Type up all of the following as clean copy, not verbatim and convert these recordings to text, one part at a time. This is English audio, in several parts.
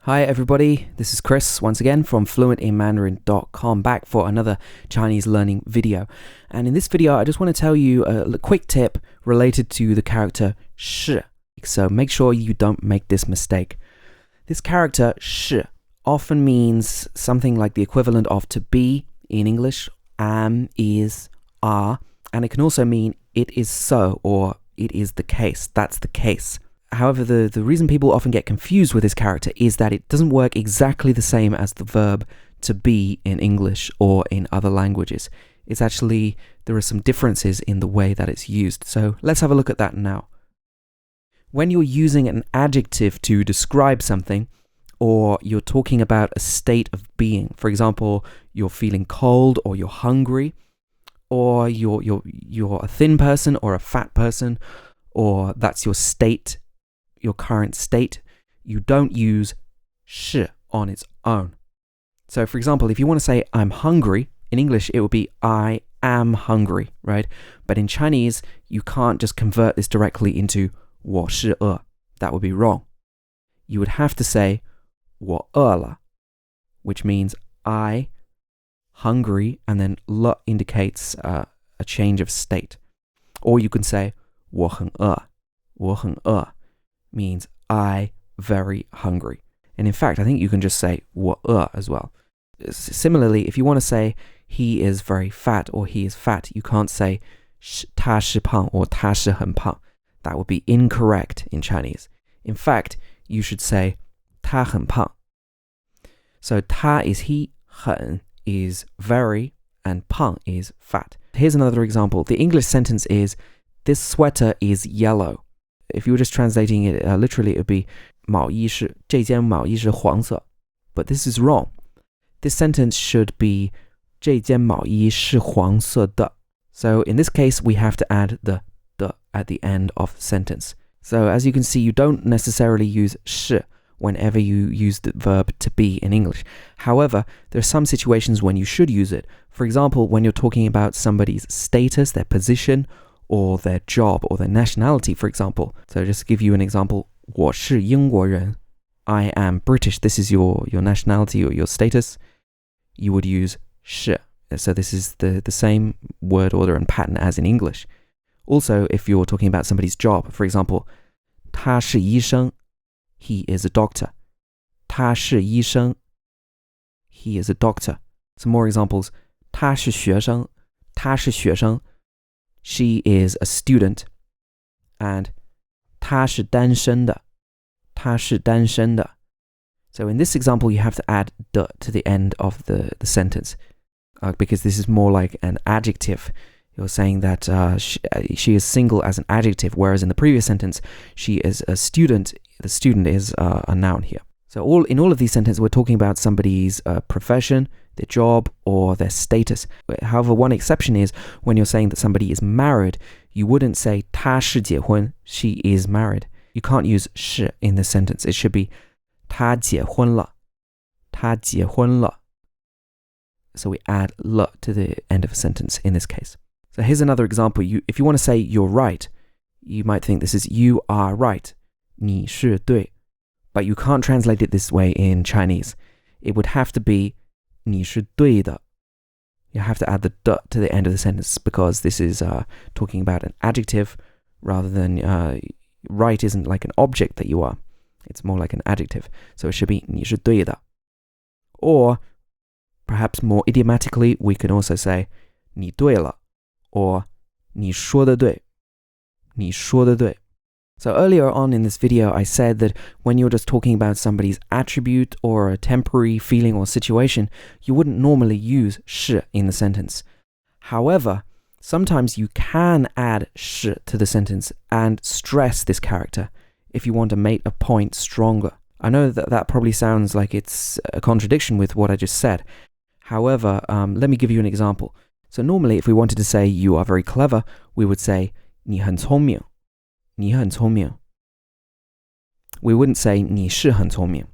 Hi everybody, this is Chris once again from fluentinmandarin.com, back for another Chinese learning video. And in this video I just want to tell you a quick tip related to the character 是. So make sure you don't make this mistake. This character 是 often means something like the equivalent of to be in English, am, is, are, and it can also mean it is so or it is the case, that's the case. However, the reason people often get confused with this character is that it doesn't work exactly the same as the verb to be in English or in other languages. It's actually, there are some differences in the way that it's used. So let's have a look at that now. When you're using an adjective to describe something, or you're talking about a state of being, for example, you're feeling cold or you're hungry, or you're a thin person or a fat person, or that's your state, your current state, you don't use 是 on its own. So for example, if you want to say I'm hungry, in English it would be I am hungry, right? But in Chinese, you can't just convert this directly into 我是饿. That would be wrong. You would have to say 我饿了, which means I, hungry, and then 了 indicates a change of state. Or you can say 我很饿, 我很饿 means I very hungry. And in fact, I think you can just say 我饿 as well. Similarly, if you want to say he is very fat or he is fat, you can't say 他是胖 or 他是很胖. That would be incorrect in Chinese. In fact, you should say 他很胖. So 他 is he, 很 is very, and 胖 is fat. Here's another example. The English sentence is, this sweater is yellow. If you were just translating it literally, it would be 毛衣是这件毛衣是黄色. But this is wrong. This sentence should be 这件毛衣是黄色的. So in this case, we have to add the at the end of the sentence. So as you can see, you don't necessarily use 是 whenever you use the verb to be in English. However, there are some situations when you should use it. For example, when you're talking about somebody's status, their position, or their job, or their nationality, for example. So just to give you an example, 我是英国人. I am British. This is your nationality or your status. You would use 是. So this is the same word order and pattern as in English. Also, if you're talking about somebody's job, for example, 他是医生. He is a doctor. 他是医生. He is a doctor. Some more examples. 他是学生. 他是学生. She is a student. And 他是单身的. 他是单身的. So in this example, you have to add 的 to the end of the sentence because this is more like an adjective. You're saying that she is single as an adjective, whereas in the previous sentence, she is a student. The student is a noun here. So in all of these sentences, we're talking about somebody's profession, their job, or their status. However, one exception is when you're saying that somebody is married, you wouldn't say 他是结婚, she is married. You can't use 是 in this sentence. It should be 他结婚了, 他结婚了. So we add 了 to the end of a sentence in this case. So here's another example. If you want to say you're right, you might think this is you are right. 你是对. But you can't translate it this way in Chinese. It would have to be 你是对的. You have to add the 的 to the end of the sentence because this is talking about an adjective rather than right isn't like an object that you are. It's more like an adjective. So it should be 你是对的. Or perhaps more idiomatically, we can also say 你对了 or 你说得对. 你说得对. So earlier on in this video, I said that when you're just talking about somebody's attribute or a temporary feeling or situation, you wouldn't normally use 是 in the sentence. However, sometimes you can add 是 to the sentence and stress this character if you want to make a point stronger. I know that probably sounds like it's a contradiction with what I just said. However, let me give you an example. So normally, if we wanted to say you are very clever, we would say 你很聪明. 你很聪明. We wouldn't say 你是很聪明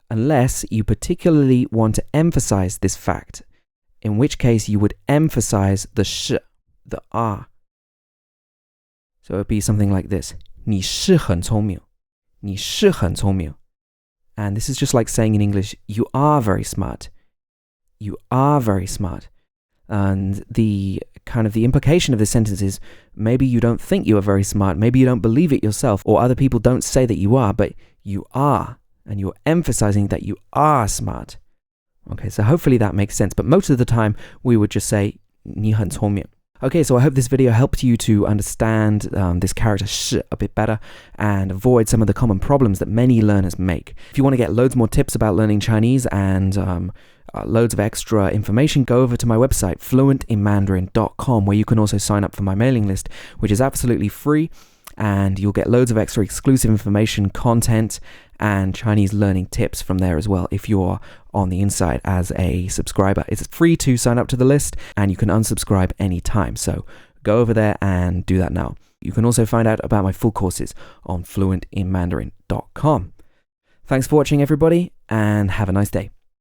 unless you particularly want to emphasize this fact, in which case you would emphasize the 是, the are. So it would be something like this. 你是很聪明. 你是很聪明. And this is just like saying in English, you are very smart. You are very smart. And the implication of this sentence is maybe you don't think you are very smart, maybe you don't believe it yourself, or other people don't say that you are, but you are, and you're emphasizing that you are smart. Okay, so hopefully that makes sense, but most of the time we would just say 你很聪明. Okay, so I hope this video helped you to understand this character 是 a bit better and avoid some of the common problems that many learners make. If you want to get loads more tips about learning Chinese and loads of extra information, go over to my website, fluentinmandarin.com, where you can also sign up for my mailing list, which is absolutely free, and you'll get loads of extra exclusive information, content, and Chinese learning tips from there as well if you're on the inside as a subscriber. It's free to sign up to the list, and you can unsubscribe anytime, so go over there and do that now. You can also find out about my full courses on fluentinmandarin.com. Thanks for watching, everybody, and have a nice day.